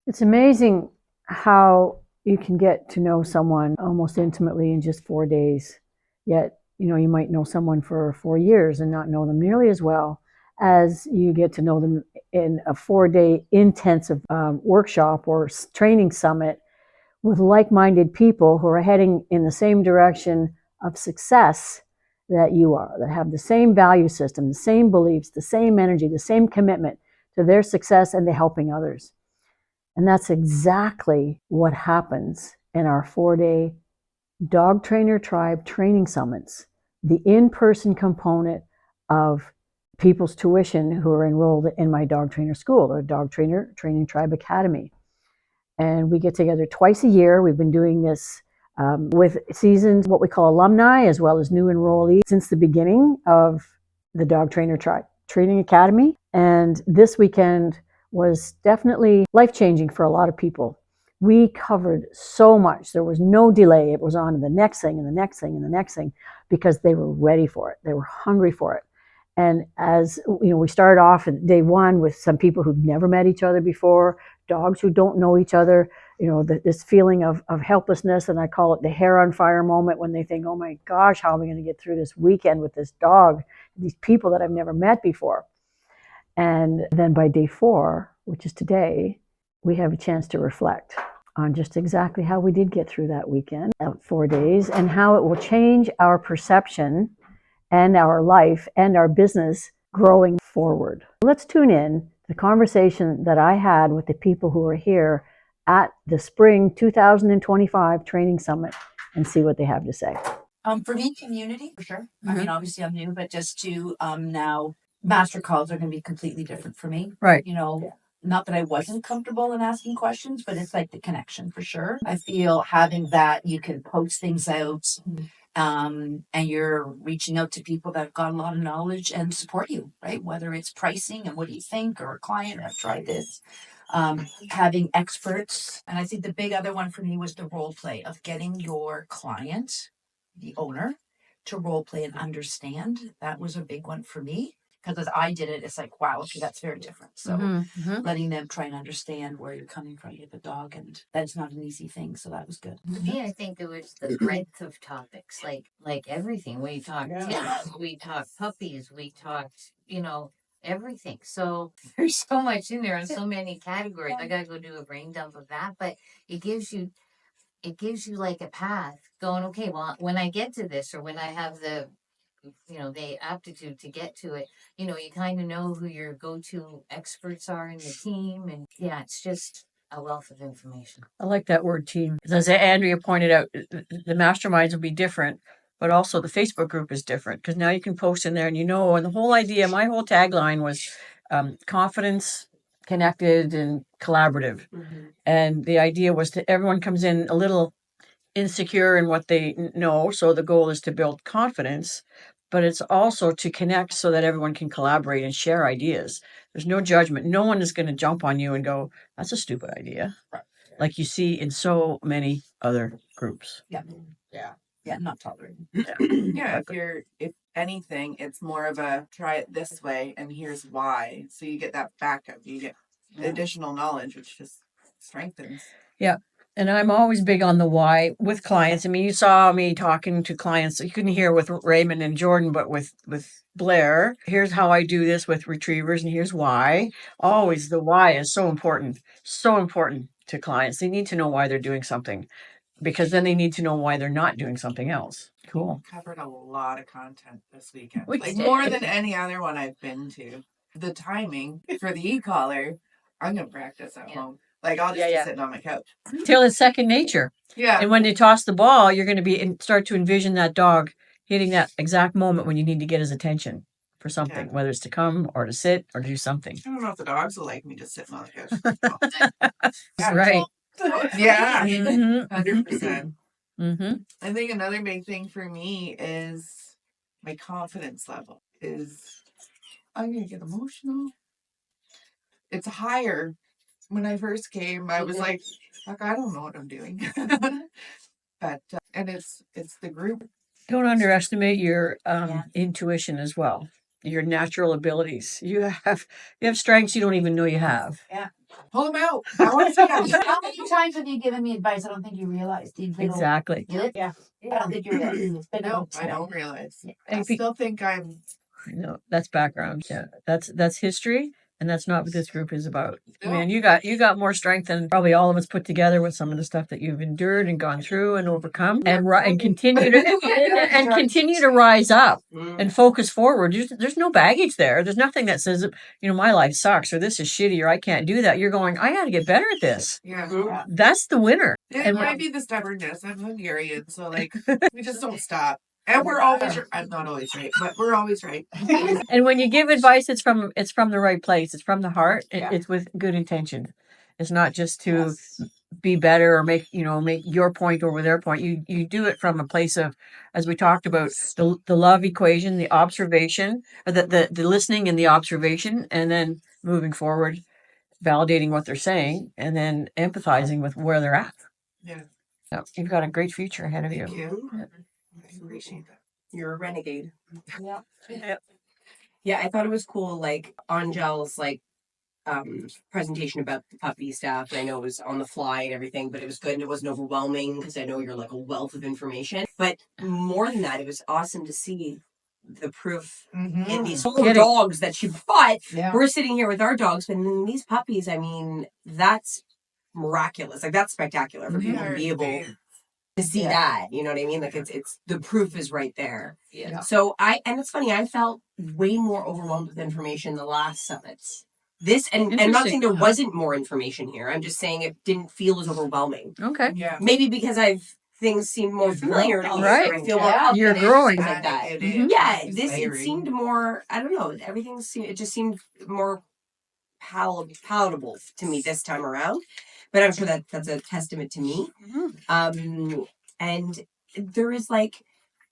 It's amazing how you can get to know someone almost intimately in just 4 days. Yet, you might know someone for 4 years and not know them nearly as well as you get to know them in a 4 day intensive workshop or training summit with like minded people who are heading in the same direction of success that you are, that have the same value system, the same beliefs, the same energy, the same commitment to their success and to helping others. And that's exactly what happens in our 4 day dog trainer tribe training summits. The in person component of people's tuition who are enrolled in my dog trainer school or dog trainer training tribe academy. And we get together twice a year. We've been doing this with seasons, what we call alumni, as well as new enrollees since the beginning of the Dog Trainer Tribe Training Academy. And this weekend was definitely life-changing for a lot of people. We covered so much. There was no delay. It was on to the next thing and the next thing and the next thing because they were ready for it. They were hungry for it. And as we started off at day one with some people who've never met each other before, dogs who don't know each other, this feeling of helplessness. And I call it the hair on fire moment when they think, oh my gosh, how am I going to get through this weekend with this dog, these people that I've never met before? And then by day 4, which is today, we have a chance to reflect on just exactly how we did get through that weekend, 4 days, and how it will change our perception and our life and our business growing forward. Let's tune in to the conversation that I had with the people who are here at the Spring 2025 Training Summit and see what they have to say. For me, community, for sure. I mean, obviously I'm new, but just to now master calls are going to be completely different for me. Right. Not that I wasn't comfortable in asking questions, but it's like the connection for sure. I feel having that you can post things out, and you're reaching out to people that have got a lot of knowledge and support you, right? Whether it's pricing and what do you think, or a client, I've tried this. Having experts. And I think the big other one for me was the role play of getting your client, the owner, to role play and understand. That was a big one for me. Because as I did it, it's like, wow, okay, that's very different. So letting them try and understand where you're coming from with the dog, and that's not an easy thing. So that was good. For me, I think it was the breadth of topics, like everything. We talked, we talked puppies, we talked, everything. So there's so much in there and so many categories. I gotta go do a brain dump of that, but it gives you like a path going, okay, well, when I get to this or when I have the aptitude to get to it, you kind of know who your go-to experts are in the team. And yeah, it's just a wealth of information. I like that word team. As Andrea pointed out, the masterminds will be different, but also the Facebook group is different because now you can post in there and and the whole idea, my whole tagline was confidence, connected, and collaborative. And the idea was that everyone comes in a little insecure in what they know. So the goal is to build confidence, but it's also to connect so that everyone can collaborate and share ideas. There's no judgment. No one is going to jump on you and go, that's a stupid idea. Right. Like you see in so many other groups. Yeah. Not tolerated. Yeah, if anything, it's more of a try it this way and here's why. So you get that backup, you get additional knowledge, which just strengthens. Yeah. And I'm always big on the why with clients. I mean, you saw me talking to clients. You couldn't hear with Raymond and Jordan, but with Blair, here's how I do this with retrievers, and here's why. Always the why is so important to clients. They need to know why they're doing something because then they need to know why they're not doing something else. Cool. We covered a lot of content this weekend, We like did. more than any other one I've been to. The timing for the e-collar, I'm gonna practice at home. Like I'll just be sitting on my couch Till it's second nature. Yeah. And when you toss the ball, you're going to start to envision that dog hitting that exact moment when you need to get his attention for something, whether it's to come or to sit or to do something. I don't know if the dogs will like me just sitting on the couch. That's right. Yeah. 100%. I think another big thing for me is my confidence level I'm going to get emotional. It's higher. When I first came, I was like, fuck, I don't know what I'm doing. But, and it's the group. Don't underestimate your intuition as well. your natural abilities. You have strengths you don't even know you have. Yeah. Pull them out. I want to see them. How many times have you given me advice I don't think you realized? These little Exactly. blips? Yeah. I don't think you realize. It's been No, about I don't realize. Yeah. I still think I'm. I know that's background. Yeah, that's history, and that's not what this group is about. No. Man, you got more strength than probably all of us put together with some of the stuff that you've endured and gone through and overcome, and continue to continue to rise up and focus forward. There's no baggage there. There's nothing that says, my life sucks or this is shitty or I can't do that. You're going, I got to get better at this. Yeah. That's the winner. It might be the stubbornness. I'm Hungarian, so like we just don't stop. And we're always. I'm not always right, but we're always right. And when you give advice, it's from the right place. It's from the heart. Yeah. It's with good intention. It's not just to be better or make your point over their point. You do it from a place of, as we talked about, the love equation, the observation, the listening and the observation, and then moving forward, validating what they're saying, and then empathizing with where they're at. Yeah. So you've got a great future ahead of you. Thank you. Yeah. I appreciate that. You're a renegade. Yeah. Yeah, I thought it was cool, like Angel's presentation about the puppy stuff. And I know it was on the fly and everything, but it was good and it wasn't overwhelming because I know you're like a wealth of information. But more than that, it was awesome to see the proof in these poor dogs that she bought. Yeah. We're sitting here with our dogs, but in these puppies, I mean, that's miraculous. Like that's spectacular for people to be able to see that, you know what I mean? Like it's the proof is right there. Yeah. So and it's funny, I felt way more overwhelmed with information the last summits. This and I'm not saying there wasn't more information here. I'm just saying it didn't feel as overwhelming. Okay. Yeah. Maybe because things seem more familiar to me. Right. So I feel more confident. You're growing. Like that. It is. Yeah, It's it seemed more. I don't know. It just seemed more palatable to me this time around. But I'm sure that's a testament to me. And there is like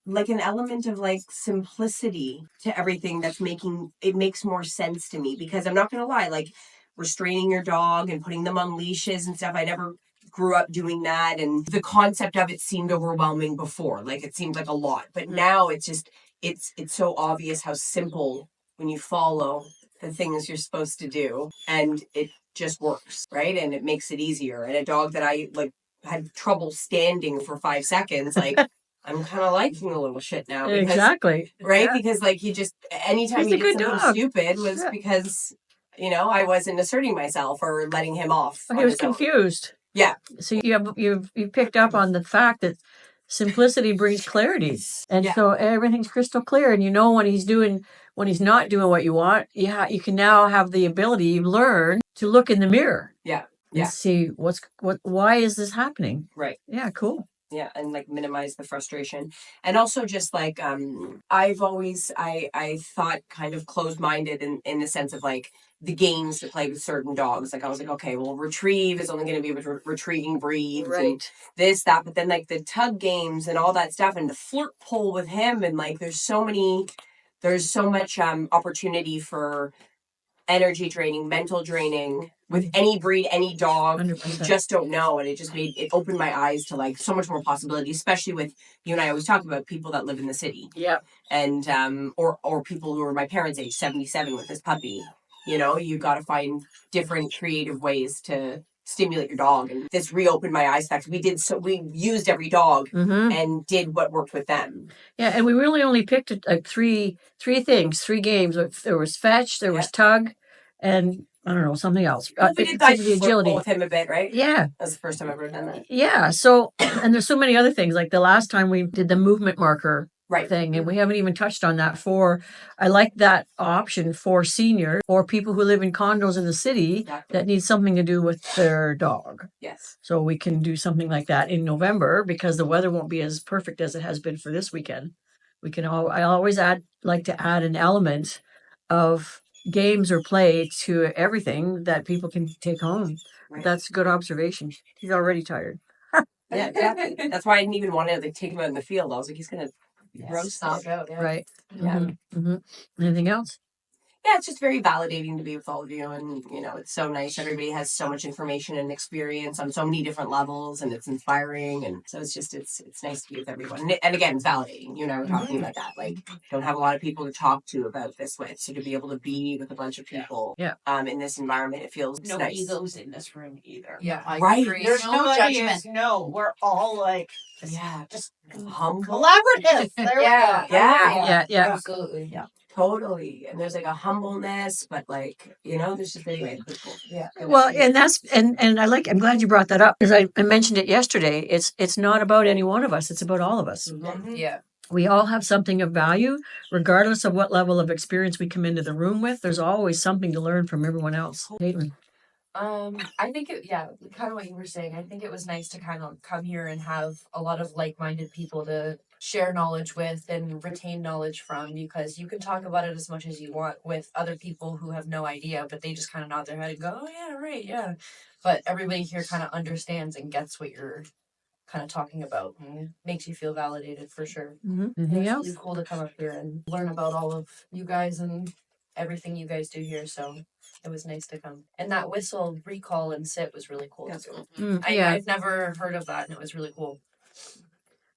an element of like simplicity to everything that's makes more sense to me, because I'm not gonna lie, like restraining your dog and putting them on leashes and stuff, I never grew up doing that, and the concept of it seemed overwhelming before. Like it seemed like a lot, but now it's just it's so obvious how simple when you follow the things you're supposed to do, and it just works, right? And it makes it easier. And a dog that I like had trouble standing for 5 seconds, like I'm kind of liking the little shit now. Because, Exactly. right? Yeah. Because like he just, anytime He's he a did good something dog. stupid was because, I wasn't asserting myself or letting him off. He was confused. Yeah. So you've picked up on the fact that simplicity brings clarity, and so everything's crystal clear. And when he's not doing what you want, you can now have the ability, you learn to look in the mirror. Yeah. And see why is this happening? Right. Yeah. Cool. Yeah, and like minimize the frustration. And also just like I've always I thought kind of closed-minded in the sense of like the games to play with certain dogs. Like I was like, okay, well, retrieve is only going to be with retrieving breeds, right, and this, that, but then like the tug games and all that stuff and the flirt pull with him, and like there's so much opportunity for energy draining, mental draining with any breed, any dog. 100%. You just don't know. And it opened my eyes to like so much more possibility, especially with you and I always talk about people that live in the city. Yeah. And or people who are my parents' age, 77 with this puppy. You got to find different creative ways to stimulate your dog. And this reopened my eyes. Fact, we used every dog and did what worked with them. Yeah, and we really only picked like three things, 3 games. There was fetch, there was tug, and I don't know, something else. We did the agility with him a bit, right? Yeah. That's the first time I've ever done that. Yeah. So, and there's so many other things. Like the last time we did the movement marker thing, and we haven't even touched on that. I like that option for seniors or people who live in condos in the city that need something to do with their dog. Yes. So we can do something like that in November because the weather won't be as perfect as it has been for this weekend. I always like to add an element of games or play to everything that people can take home. Right. That's a good observation. He's already tired. Yeah, exactly. That's why I didn't even want to take him out in the field. I was like, he's gonna roast stop out. Yeah. Right. Yeah. Anything else? yeah, it's just very validating to be with all of you, and it's so nice. Everybody has so much information and experience on so many different levels, and it's inspiring, and so it's nice to be with everyone. And again, it's validating. You and I were talking about that. Like, don't have a lot of people to talk to about this with, so to be able to be with a bunch of people, in this environment, it feels No nice. egos in this room either. Yeah, I Right. agree. There's no judgment. No, we're all like Just humble. collaborative. There Yeah. we go. Yeah. Yeah. Absolutely. Yeah. Totally. And there's like a humbleness, but like, there's just anyway, it's cool. Yeah. Well, and I'm glad you brought that up because I mentioned it yesterday. It's not about any one of us. It's about all of us. Mhm. Yeah. We all have something of value, regardless of what level of experience we come into the room with. There's always something to learn from everyone else. Caitlin. I think kind of what you were saying. I think it was nice to kind of come here and have a lot of like-minded people to share knowledge with and retain knowledge from, because you can talk about it as much as you want with other people who have no idea, but they just kind of nod their head and go, "Oh yeah, right, yeah." But everybody here kind of understands and gets what you're kind of talking about, and makes you feel validated for sure. Anything It's else? really cool to come up here and learn about all of you guys and everything you guys do here. So it was nice to come. And that whistle, recall, and sit was really cool too. I've never heard of that, and it was really cool.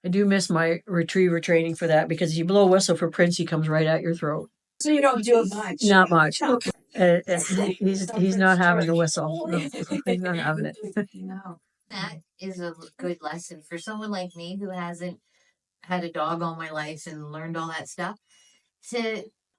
I do miss my retriever training for that because you blow a whistle for Prince, he comes right at your throat. So you don't do it much. Not much. He's not having the whistle. No, he's not having it. No. That is a good lesson for someone like me who hasn't had a dog all my life and learned all that stuff.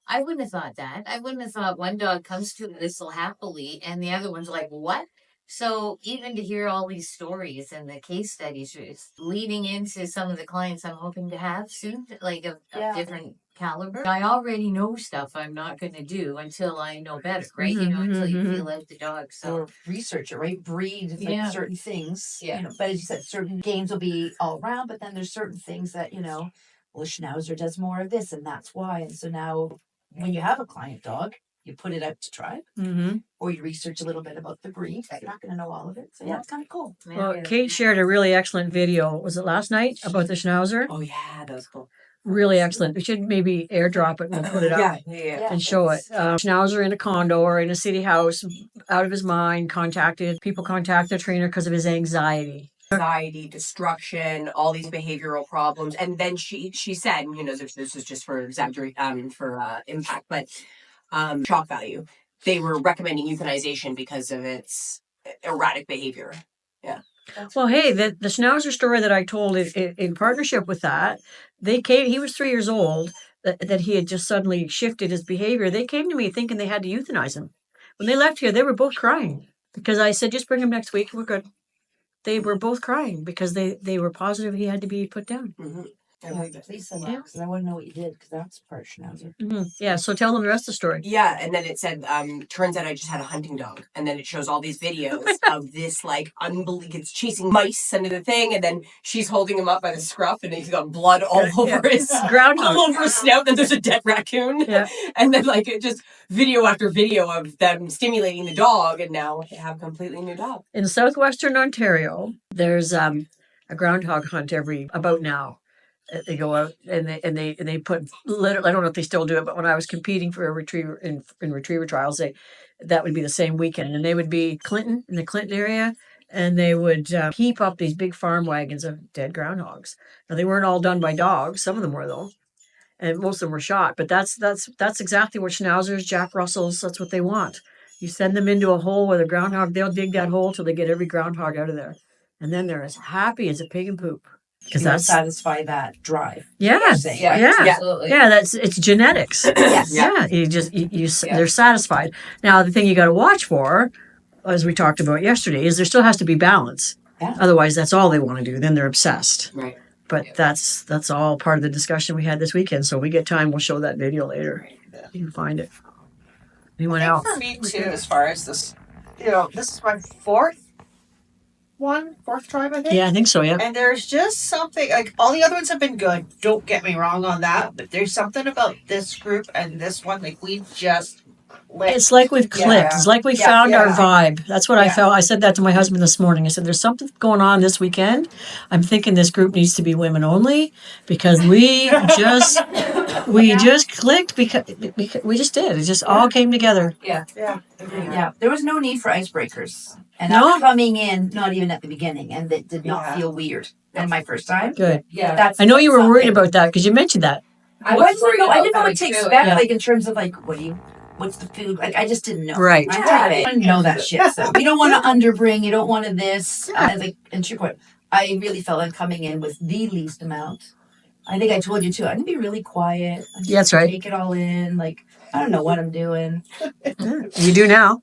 I wouldn't have thought that. I wouldn't have thought one dog comes to whistle happily and the other one's like, what? So even to hear all these stories and the case studies is leading into some of the clients I'm hoping to have soon, like of different caliber. I already know stuff I'm not going to do until I know better, right? Until you feel out the dog. So Or research it, right? Breed like certain things. Yeah. But as you said, certain games will be all around, but then there's certain things that, well, a Schnauzer does more of this and that's why. And so now when you have a client dog, you put it out to try, or you research a little bit about the breed. You're not going to know all of it. So it's kind of cool. Well, Kate shared a really excellent video. Was it last night about the Schnauzer? Oh yeah, that was cool. Really excellent. We should maybe airdrop it and we'll put it up and show it. Schnauzer in a condo or in a city house, out of his mind, people contact the trainer because of his anxiety. Anxiety, destruction, all these behavioral problems. And then she said, this is just for impact, but shock value. They were recommending euthanization because of its erratic behavior. Yeah. Well, hey, the Schnauzer story that I told in partnership with that, he was 3 years old, that he had just suddenly shifted his behavior. They came to me thinking they had to euthanize him. When they left here, they were both crying because I said, just bring him next week. We're good. They were both crying because they were positive he had to be put down. Mm-hmm. Please send that because I want to know what you did because that's part Schnauzer. Yeah, so tell them the rest of the story. Yeah, and then it said, turns out I just had a hunting dog. And then it shows all these videos of this, like, it's chasing mice under the thing, and then she's holding him up by the scruff, and he's got blood all over his groundhog, all over his snout, and there's a dead raccoon. Yeah. And then, like, it just video after video of them stimulating the dog, and now they have a completely new dog. In southwestern Ontario, there's a groundhog hunt about now. They go out and they put literally, I don't know if they still do it, but when I was competing for a retriever in retriever trials, that would be the same weekend, and they would be in the Clinton area, and they would heap up these big farm wagons of dead groundhogs. Now they weren't all done by dogs; some of them were though, and most of them were shot. But that's exactly what Schnauzers, Jack Russells, that's what they want. You send them into a hole with a groundhog; they'll dig that hole till they get every groundhog out of there, and then they're as happy as a pig in poop. Because that's satisfy that drive. Absolutely. Yeah. It's genetics. Yes. Yeah. They're satisfied. Now the thing you got to watch for, as we talked about yesterday, is there still has to be balance. Yeah. Otherwise, that's all they want to do. Then they're obsessed. Right. But that's all part of the discussion we had this weekend. So we get time, we'll show that video later. You can find it. Anyone else? For me too, as far as this, this is my fourth tribe, I think. Yeah, I think so, yeah. And there's just something, like, all the other ones have been good, don't get me wrong on that, but there's something about this group and this one, like, we just It's like we've clicked. It's like we found our vibe. That's what I felt. I said that to my husband this morning. I said, "There's something going on this weekend. I'm thinking this group needs to be women only because we just clicked because we just did. It just all came together." Yeah. There was no need for icebreakers. And No? I'm coming in, not even at the beginning, and it did not feel weird. And my first time. Good. That's I know you were worried something. about that because you mentioned that. I didn't know what to expect, Yeah. like in terms of like, what's the food? Like, I just didn't know. Right. I didn't know that shit. So you don't want to underbring. You don't want to this. And to your point, I really felt like coming in with the least amount. I think I told you too. I'm gonna be really quiet. I'm just That's gonna right. Take it all in. Like I don't know what I'm doing. You do now.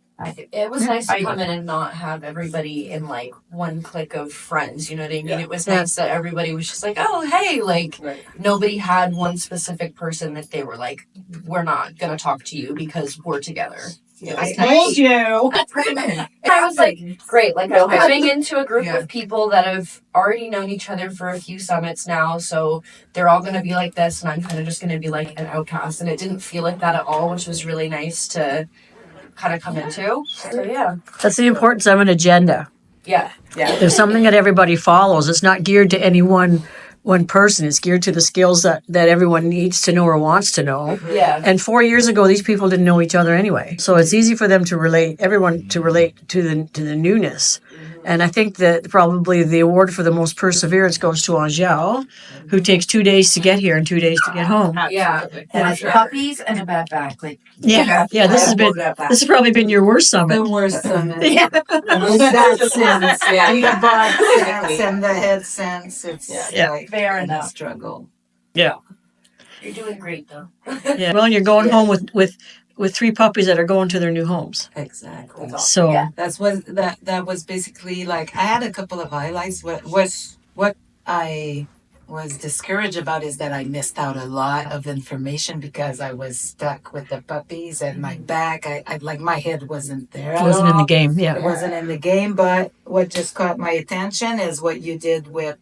It was nice to come in and not have everybody in like one clique of friends. You know what I mean? It was nice that everybody was just like, oh, hey, like nobody had one specific person that they were like, we're not gonna talk to you because we're together. I told you. I was like, great. Like I'm coming into a group of people that have already known each other for a few summits now, so they're all gonna be like this, and I'm kind of just gonna be like an outcast. And it didn't feel like that at all, which was really nice to kind of come into. So yeah. That's the importance of an agenda. Yeah. There's something that everybody follows. It's not geared to any one person. It's geared to the skills that everyone needs to know or wants to know. Yeah. And 4 years ago, these people didn't know each other anyway. So it's easy for them to relate, everyone to relate to the newness. And I think that probably the award for the most perseverance goes to Angel, who takes 2 days to get here and 2 days to get home. Yeah. And it's puppies and a bad back. Like Yeah. This has probably been your worst summit. The worst summit. Yeah. In that sense, in the butt sense, in the head sense, it's like fair a enough. struggle. Yeah. You're doing great though. Yeah. Well, and you're going home with 3 puppies that are going to their new homes. Exactly. So That was basically like I had a couple of highlights. What I was discouraged about is that I missed out a lot of information because I was stuck with the puppies and my back. I like my head wasn't there. it wasn't in the game. It Yeah. wasn't in the game, but what just caught my attention is what you did with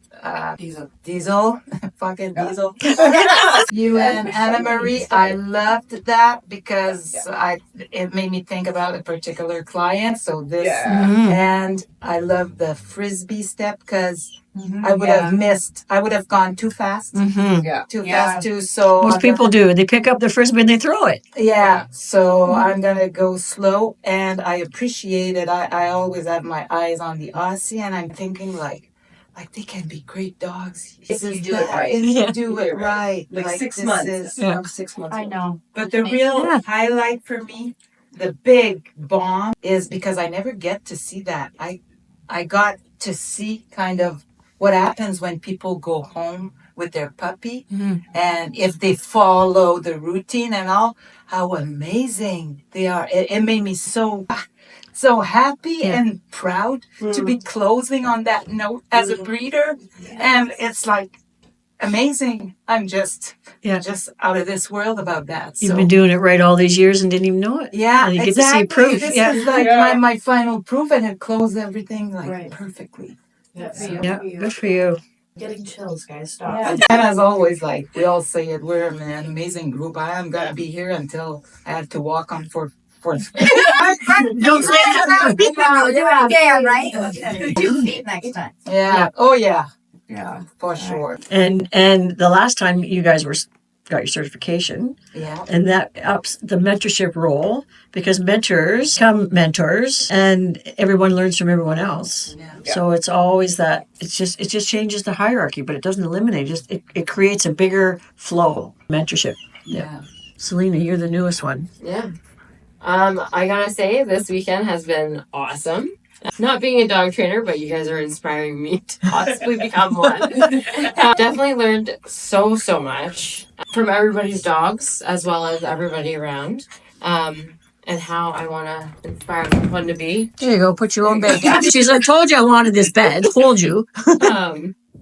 Diesel, fucking Diesel. You and Anna Marie, I loved that because it made me think about a particular client. So this, and I love the frisbee step because I would have missed. I would have gone too fast. Too fast too. So Most people do. They pick up the frisbee and they throw it. Yeah, so I'm gonna go slow, and I appreciate it. I always have my eyes on the Aussie, and I'm thinking like they can be great dogs If you do it right. If you do it right, Like 6 this months. is- Yeah. 6 months. I know. But the real highlight for me, the big bomb, is because I never get to see that. I got to see kind of what happens when people go home with their puppy, and if they follow the routine and all, how amazing they are. It made me so happy and proud to be closing on that note as a breeder, and it's like amazing. I'm just out of this world about that. You've been doing it right all these years and didn't even know it. Yeah, And you exactly. get to see proof. This Yeah. is like my final proof, and it closed everything like perfectly. Yeah. Good for you. Getting chills, guys. Stop. Yeah. And as always, like we all say it, we're an amazing group. I am gonna be here until I have to walk on for. Don't say that. Yeah, right? 2 feet next time. Yeah. Oh yeah. Yeah. For sure. And the last time you guys got your certification, Yeah. and that ups the mentorship role because mentors become mentors and everyone learns from everyone else. Yeah. So it's always that it just changes the hierarchy, but it doesn't eliminate. It creates a bigger flow. Mentorship. Yeah. Selena, you're the newest one. Yeah. I gotta say, this weekend has been awesome. Not being a dog trainer, but you guys are inspiring me to possibly become one. Definitely learned so much from everybody's dogs as well as everybody around. And how I want to inspire one to be. There you go. Put your own bed. She's like, told you I wanted this bed. Hold you.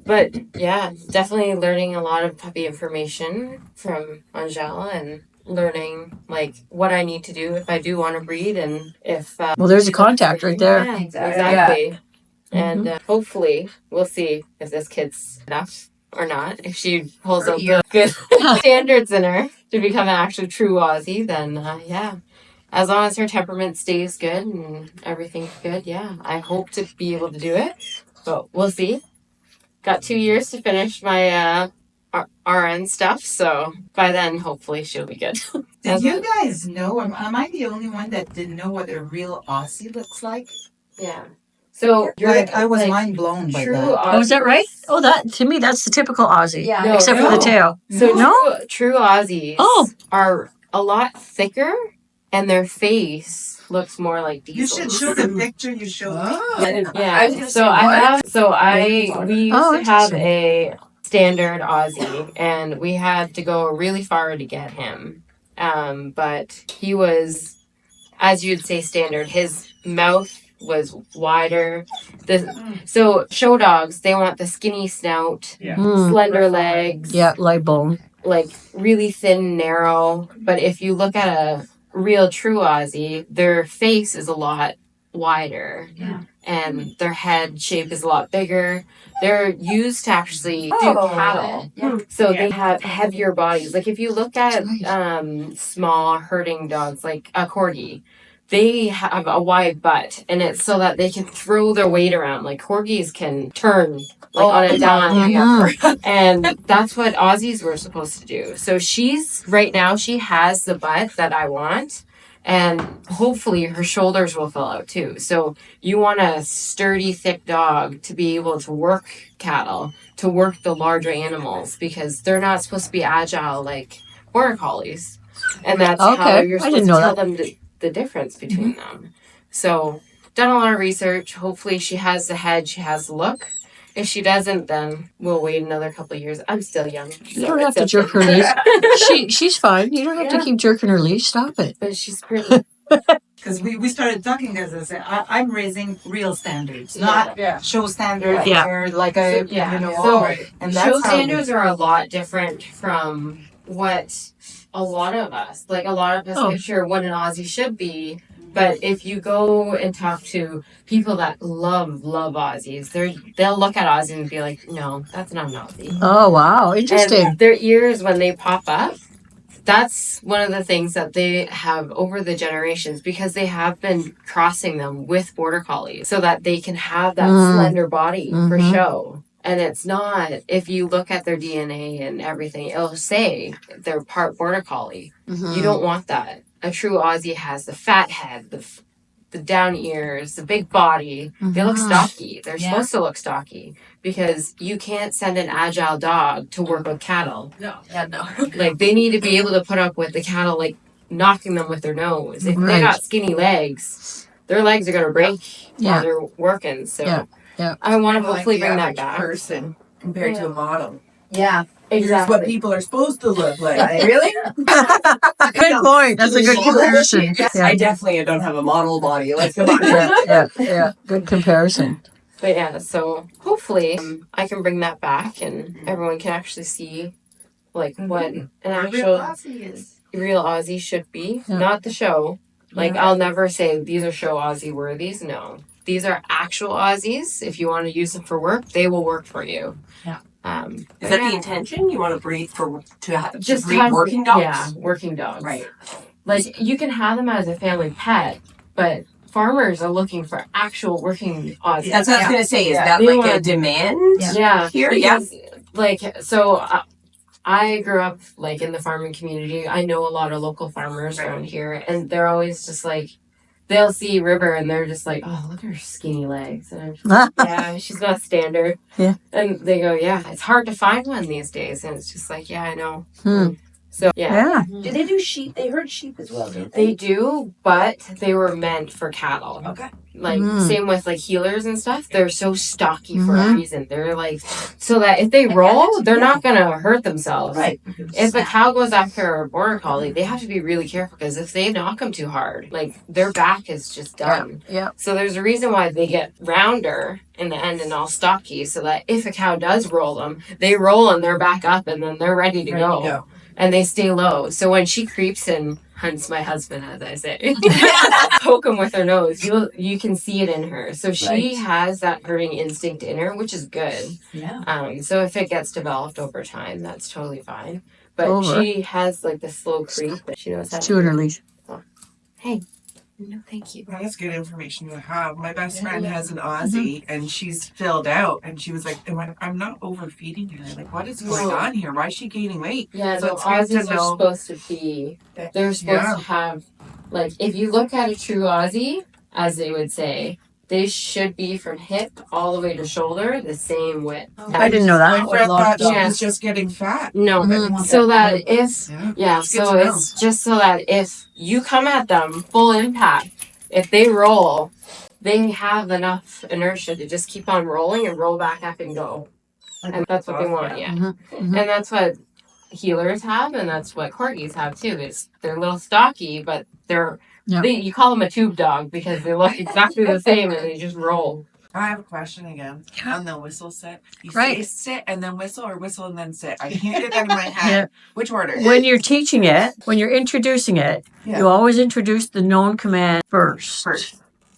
But yeah, definitely learning a lot of puppy information from Angela and learning like what I need to do if I do want to breed and if Well, there's a contact right there. Yeah, exactly. And hopefully we'll see if this kid's enough or not. If she pulls up good standards in her to become an actual true Aussie, then yeah, as long as her temperament stays good and everything's good, yeah, I hope to be able to do it. But we'll see. Got 2 years to finish my RN stuff, so by then, hopefully, she'll be good. Did you guys know? Am I the only one that didn't know what a real Aussie looks like? Yeah. So Like I was mind blown by true that. Oh, is that right? Aussies- Oh, that to me, that's the typical Aussie. Yeah. No, Except for the no. tail. So No? true Aussies Oh. are a lot thicker, and their face looks more like You Diesel's. should show the picture you showed me. Yeah. I was gonna so say, I what? have. So I we used Oh, to have interesting. a standard Aussie, and we had to go really far to get him. But he was, as you'd say, standard. His mouth was wider. So show dogs, they want the skinny snout, slender legs, Yeah, leg bone. like really thin, narrow. But if you look at a real true Aussie, their face is a lot wider. Yeah. And their head shape is a lot bigger. They're used to actually do cattle. Yeah. So they have heavier bodies. Like if you look at small herding dogs like a corgi, they have a wide butt, and it's so that they can throw their weight around. Like corgis can turn like on a dime. Mhm. And that's what Aussies were supposed to do. So she's right now, she has the butt that I want, and hopefully her shoulders will fill out too. So you want a sturdy, thick dog to be able to work cattle, to work the larger animals, because they're not supposed to be agile like border collies. And that's how Okay, you're I supposed didn't to know tell that. them the difference between them. So done a lot of research. Hopefully she has the head, she has the look. If she doesn't, then we'll wait another couple of years. I'm still young. You don't have to jerk her leash. She's fine. You don't have to keep jerking her leash. Stop it. But she's pretty. Because we started talking because I said I'm raising real standards, not show standards Yeah. or like a So and show that's how standards are a lot different from what a lot of us picture what an Aussie should be. But if you go and talk to people that love Aussies, they'll look at Aussies and be like, no, that's not an Aussie. Oh, wow. Interesting. And their ears, when they pop up, that's one of the things that they have over the generations, because they have been crossing them with border collies so that they can have that slender body for show. And it's not, if you look at their DNA and everything, it'll say they're part border collie. You don't want that. A true Aussie has the fat head, the down ears, the big body. They look stocky. They're supposed to look stocky, because you can't send an agile dog to work with cattle. No. Yeah, no. Like they need to be able to put up with the cattle, like knocking them with their nose. If they got skinny legs, their legs are gonna break while they're working. So I want to hopefully bring that back. Person compared to a model. Yeah. Exactly. What people are supposed to look like. Really? Good point. That's a good comparison. I definitely don't have a model body. Let's go on. Yeah. Good comparison. But yeah, so hopefully I can bring that back and everyone can actually see like what an actual real Aussie should be, not the show. Like I'll never say these are show Aussie worthies. No, these are actual Aussies. If you want to use them for work, they will work for you. Yeah. Is that the intention? You want to breed Just breed have working dogs? Yeah, working dogs. Right. Like you can have them as a family pet, but farmers are looking for actual working Aussies. That's what I was going to say. Is that They like a want- demand? Yeah. Here, because, like, so I grew up like in the farming community. I know a lot of local farmers around here, and they're always just like, they'll see River and they're just like, oh, look at her skinny legs. And I'm just like, yeah, she's not standard. Yeah. And they go, yeah, it's hard to find one these days. And it's just like, yeah, I know. So, Yeah. Do they do sheep? They herd sheep as well, don't They they? do, but they were meant for cattle. Okay. Like, same with like healers and stuff. They're so stocky for a reason. They're like, so that if they roll, they're not going to hurt themselves. Right. If a cow goes after a border collie, they have to be really careful, because if they knock them too hard, like their back is just done. Yeah. So there's a reason why they get rounder in the end and all stocky, so that if a cow does roll them, they roll and they're back up and then they're ready to go. And they stay low. So when she creeps and hunts my husband, as I say, poke him with her nose, you can see it in her. So she has that herding instinct in her, which is good. Yeah. So if it gets developed over time, that's totally fine. But she has like the slow creep that she knows how to Chewing her do. leash. Hey, no, thank you. That's good information to have. My best friend has an Aussie and she's filled out, and she was like, I'm not overfeeding her. Like, what is going on here? Why is she gaining weight? Yeah, So no, it's good to Aussies are know. supposed to be, they're supposed to have, like, if you look at a true Aussie, as they would say, they should be from hip all the way to shoulder the same width. I didn't know that. My friend thought she Yeah. was just getting fat. No, so that if, yeah, It's good so to it's just so that if you come at them full impact, if they roll, they have enough inertia to just keep on rolling and roll back up and go. And that's what they want, yeah. And that's what healers have, and that's what corgis have too. They're a little stocky, but you call them a tube dog because they look exactly the same and they just roll. I have a question again on the whistle sit. You Right. say sit and then whistle, or whistle and then sit. I can't get that in my head. Which order? When you're teaching it, when you're introducing it, you always introduce the known command first.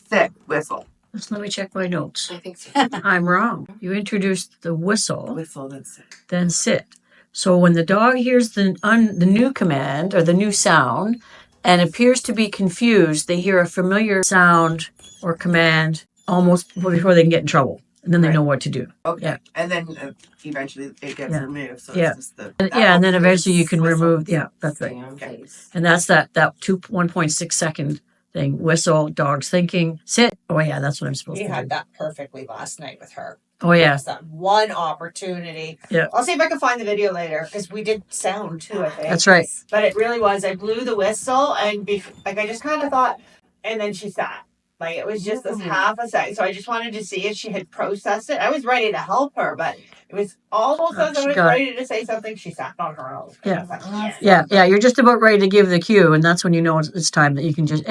Sit, whistle. Let me check my notes. I think so. I'm wrong. You introduce the whistle, Whistle, then sit. then sit. So when the dog hears the new command or the new sound and appears to be confused, they hear a familiar sound or command almost before they can get in trouble. And then they know what to do. Okay. Yeah. And then eventually it gets removed. So Yeah. it's just the. And then eventually you can remove. Yeah, that's right. Okay. And that's that 1.6 second thing. Whistle, dog's thinking, sit. Oh yeah, that's what I'm supposed We to had do. that perfectly last night with her. Oh yeah. Just that one opportunity. Yeah. I'll see if I can find the video later because we did sound too, I think. That's right. But it really was. I blew the whistle and I just kind of thought, and then she sat. Like it was just this half a second. So I just wanted to see if she had processed it. I was ready to help her, but it was almost as I was ready to say something. She sat on her own. Yeah. I was like, yes. Yeah. You're just about ready to give the cue, and that's when you know it's time that you can just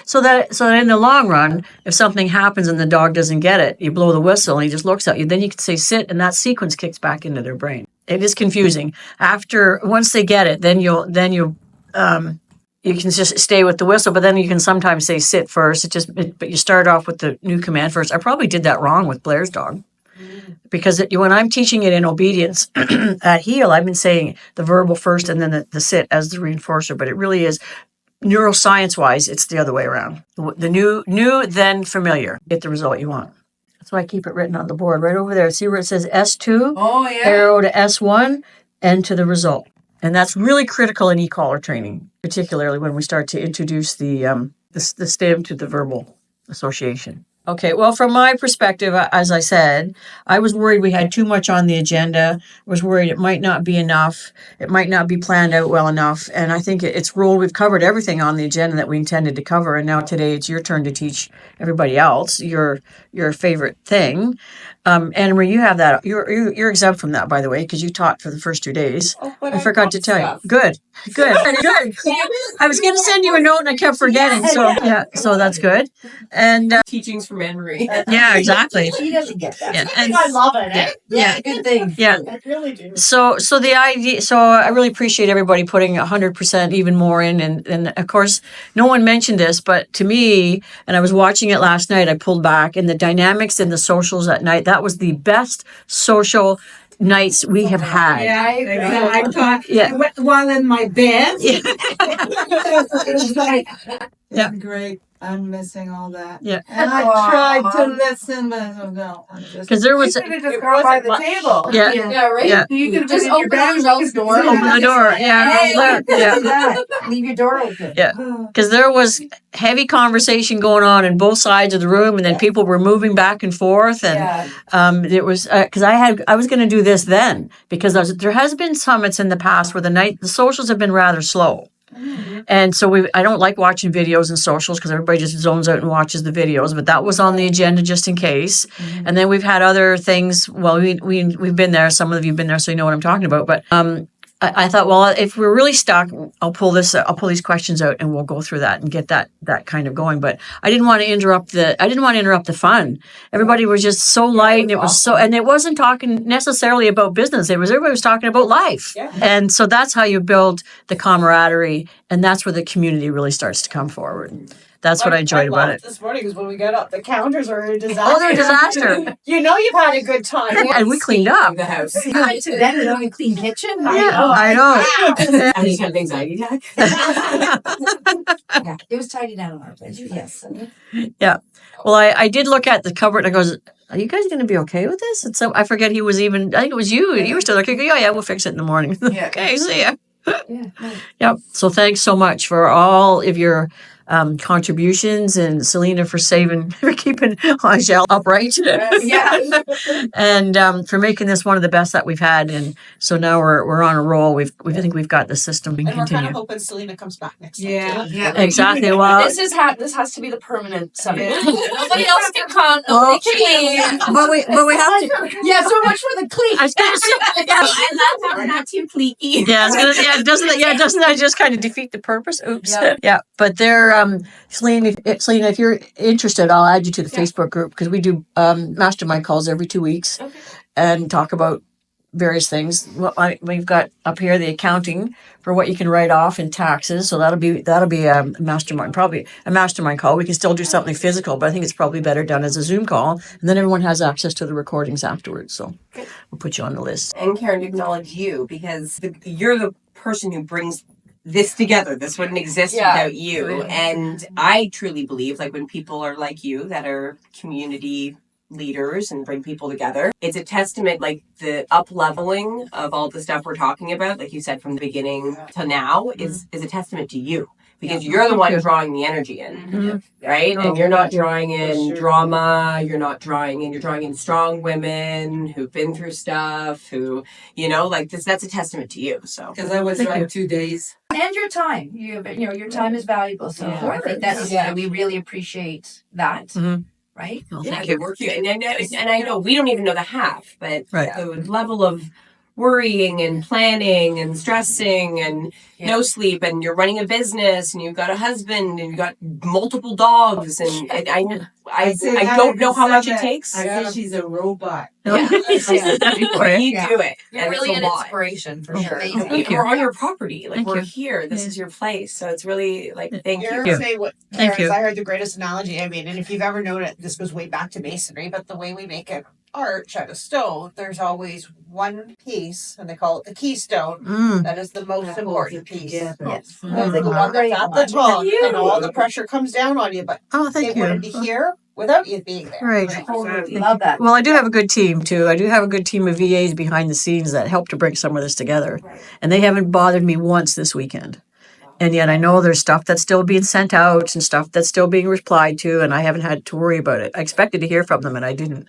so that in the long run, if something happens and the dog doesn't get it, you blow the whistle and he just looks at you. Then you can say sit, and that sequence kicks back into their brain. It is confusing. Once they get it, then you can just stay with the whistle, but then you can sometimes say sit first. But you start off with the new command first. I probably did that wrong with Blair's dog. Because when I'm teaching it in obedience at heel, I've been saying the verbal first and then the sit as the reinforcer. But it really is neuroscience-wise, it's the other way around. The new, then familiar. Get the result you want. That's why I keep it written on the board right over there. See where it says S2? Oh, yeah. Arrow to S1 and to the result. And that's really critical in e-collar training, particularly when we start to introduce the stem to the verbal association. Okay, well, from my perspective, as I said, I was worried we had too much on the agenda. I was worried it might not be enough. It might not be planned out well enough. And I think it's rolled. We've covered everything on the agenda that we intended to cover. And now today it's your turn to teach everybody else your favorite thing. Anna Marie, you have that. You're exempt from that, by the way, because you taught for the first 2 days. Oh, but I forgot to tell you. Good. I was going to send you a note and I kept forgetting. So that's good. And Teachings from Anne Marie. yeah, exactly. She doesn't get that. Yeah, I love it. Yeah. Good thing. Yeah. I really do. So the idea. So I really appreciate everybody putting 100% even more in, and of course, no one mentioned this, but to me, and I was watching it last night. I pulled back, and the dynamics in the socials at night. That was the best social nights we have had. Yeah, I thought Yeah. while in my bed. Yeah. Great. I'm missing all that. Yeah. And I tried to listen, but no, I'm just. Because there was. You could have just gone by the table. Yeah. Yeah, right? Yeah. You could Just open the door. Open the door. Yeah. Yeah. Leave your door open. Yeah. Because there was heavy conversation going on in both sides of the room, and then people were moving back and forth, and it was because I was going to do this then because there has been summits in the past where the socials have been rather slow. And so I don't like watching videos and socials because everybody just zones out and watches the videos. But that was on the agenda just in case. And then we've had other things. Well, we've been there. Some of you have been there, so you know what I'm talking about. But I thought, well, if we're really stuck, I'll pull these questions out and we'll go through that and get that kind of going. But I didn't want to interrupt the fun. Everybody was just so light, and it was and it wasn't talking necessarily about business. Everybody was talking about life. Yeah. And so that's how you build the camaraderie, and that's where the community really starts to come forward. That's what I enjoyed about it. This morning is when we got up. The counters are a disaster. Oh, they're a disaster. You know you've had a good time. And we cleaned up. the house. It's better than a clean kitchen. I know. I just had an anxiety attack. Yeah, it was tidy down on our place. Yes. Yeah. Well, I did look at the cupboard and I goes, are you guys going to be okay with this? And so I forget I think it was you. You were still like, yeah, we'll fix it in the morning. Yeah. Okay, see ya. Yeah. Yep. So thanks so much for all of your contributions, and Selena for keeping Angel upright. Yeah. And for making this one of the best that we've had. And so now we're on a roll. I think we've got the system. We can And we're kind continue. of hoping Selena comes back next time. Yeah. Too. Yeah. Exactly. Well, This has to be the permanent summit. Yeah. Nobody else can come. Well, Nobody can leave. but we have to. Yeah, so much for the clean. I was gonna say, yeah. I love how we're not too cliquey. Yeah, doesn't that just kind of defeat the purpose? Oops. Yeah. Yeah, but they're Selena, if you're interested, I'll add you to the Facebook group, because we do mastermind calls every 2 weeks and talk about various things. Well, we've got up here the accounting for what you can write off in taxes, so that'll be a mastermind, probably a mastermind call. We can still do something physical, but I think it's probably better done as a Zoom call, and then everyone has access to the recordings afterwards. So we'll put you on the list. And Karen, acknowledge you, because you're the person who brings this together. This wouldn't exist without you. And I truly believe, like, when people are like you that are community leaders and bring people together, it's a testament, like the up leveling of all the stuff we're talking about, like you said, from the beginning to now, is a testament to you, because you're the one drawing the energy in, right? And you're not drawing in drama, you're drawing in strong women who've been through stuff, who, like this, that's a testament to you. So Because I was right 2 days. And your time. Your time is valuable. So I think that's we really appreciate that. Mhm. Right? Well, yeah, thank the you. work and I know we don't even know the half, but Right. the level of worrying and planning and stressing and no sleep, and you're running a business and you've got a husband and you've got multiple dogs, and I don't know how much it takes. I say she's a robot. Yeah. But you do it. You're and really it's an a lot. inspiration for sure. Amazing. We're on your property. Like, Thank we're you. here. This is your place. So it's really like, thank You're you. say what Thank you. I heard the greatest analogy. I mean, and if you've ever known it, this goes way back to masonry, but the way we make an arch out of stone, there's always one piece, and they call it the keystone. Mm. That is the most important piece. Yes. That's the one that's at the top, and all the pressure comes down on you, but Oh, thank it you. wouldn't be here without you being there. Right. Totally love that. Well, I do have a good team too. I do have a good team of VAs behind the scenes that help to bring some of this together. And they haven't bothered me once this weekend. And yet I know there's stuff that's still being sent out and stuff that's still being replied to, and I haven't had to worry about it. I expected to hear from them, and I didn't.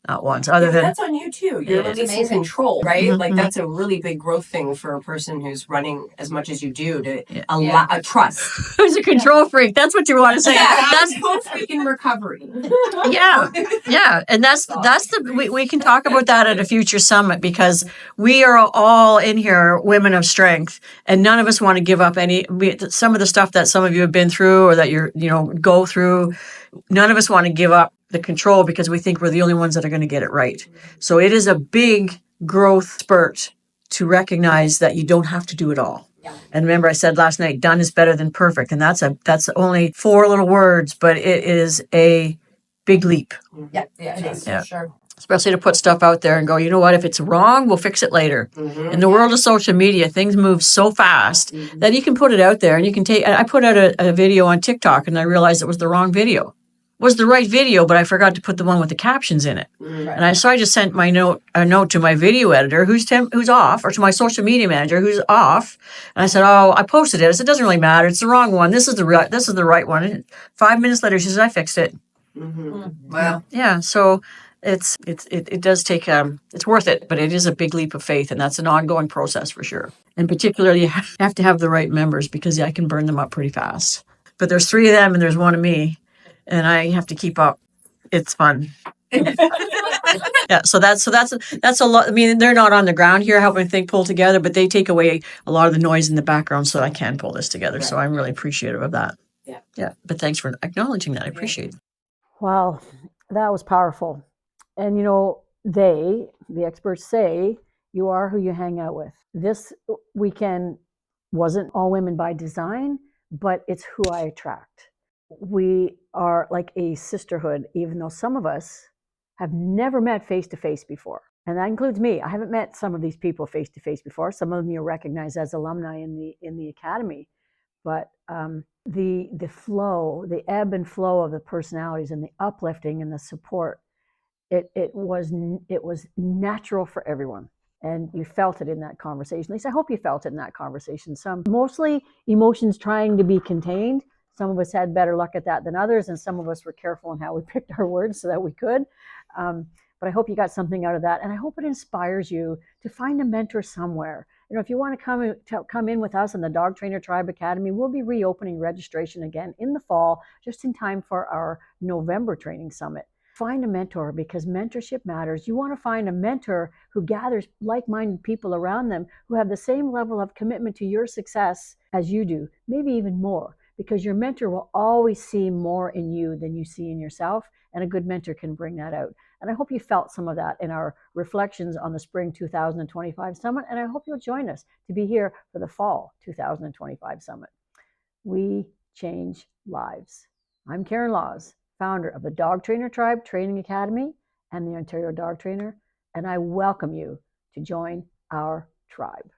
Not once. Other than that's on you too. You're Yeah. releasing control, right? Mhm, Like, mhm. that's a really big growth thing for a person who's running as much as you do, to Yeah. allow a trust. who's a control freak? That's what you want to say. That's both freaking recovery. Yeah, and that's we can talk about that at a future summit, because we are all in here women of strength, and none of us want to give up some of the stuff that some of you have been through or that go through. None of us want to give up the control because we think we're the only ones that are going to get it right. So it is a big growth spurt to recognize that you don't have to do it all. And remember, I said last night, done is better than perfect. And that's only 4 little words, but it is a big leap, Yeah, it is. Yeah. For sure. especially to put stuff out there and go, you know what, if it's wrong, we'll fix it later. In the world of social media, things move so fast that you can put it out there, and you can I put out a video on TikTok, and I realized it was the wrong video. It was the right video, but I forgot to put the one with the captions in it. And I just sent a note to my video editor who's off, or to my social media manager who's off. And I said, "Oh, I posted it." I said, "It doesn't really matter. It's the wrong one. This is the right one." And 5 minutes later, she says, "I fixed it." Wow. Yeah. So it does take it's worth it, but it is a big leap of faith, and that's an ongoing process for sure. And particularly, you have to have the right members, because I can burn them up pretty fast. But there's 3 of them, and there's 1 of me, and I have to keep up. It's fun. Yeah, so that's a lot. I mean, they're not on the ground here helping pull together, but they take away a lot of the noise in the background, so I can pull this together. So I'm really appreciative of that. Yeah. But thanks for acknowledging that. I appreciate it. Wow, that was powerful. And the experts say, you are who you hang out with. This weekend wasn't all women by design, but it's who I attract. we are like a sisterhood, even though some of us have never met face to face before. And that includes me. I haven't met some of these people face to face before. Some of them you recognize as alumni in the academy, but the flow, the ebb and flow of the personalities, and the uplifting and the support, it was natural for everyone, and you felt it in that conversation. At least I hope you felt it in that conversation. Some mostly emotions trying to be contained. Some of us had better luck at that than others, and some of us were careful in how we picked our words so that we could. But I hope you got something out of that, and I hope it inspires you to find a mentor somewhere. You know, if you want to come in with us in the Dog Trainer Tribe Academy, we'll be reopening registration again in the fall, just in time for our November training summit. Find a mentor, because mentorship matters. You want to find a mentor who gathers like-minded people around them who have the same level of commitment to your success as you do, maybe even more, because your mentor will always see more in you than you see in yourself, and a good mentor can bring that out. And I hope you felt some of that in our reflections on the Spring 2025 Summit, and I hope you'll join us to be here for the Fall 2025 Summit. We change lives. I'm Karen Laws, founder of the Dog Trainer Tribe Training Academy and the Ontario Dog Trainer, and I welcome you to join our tribe.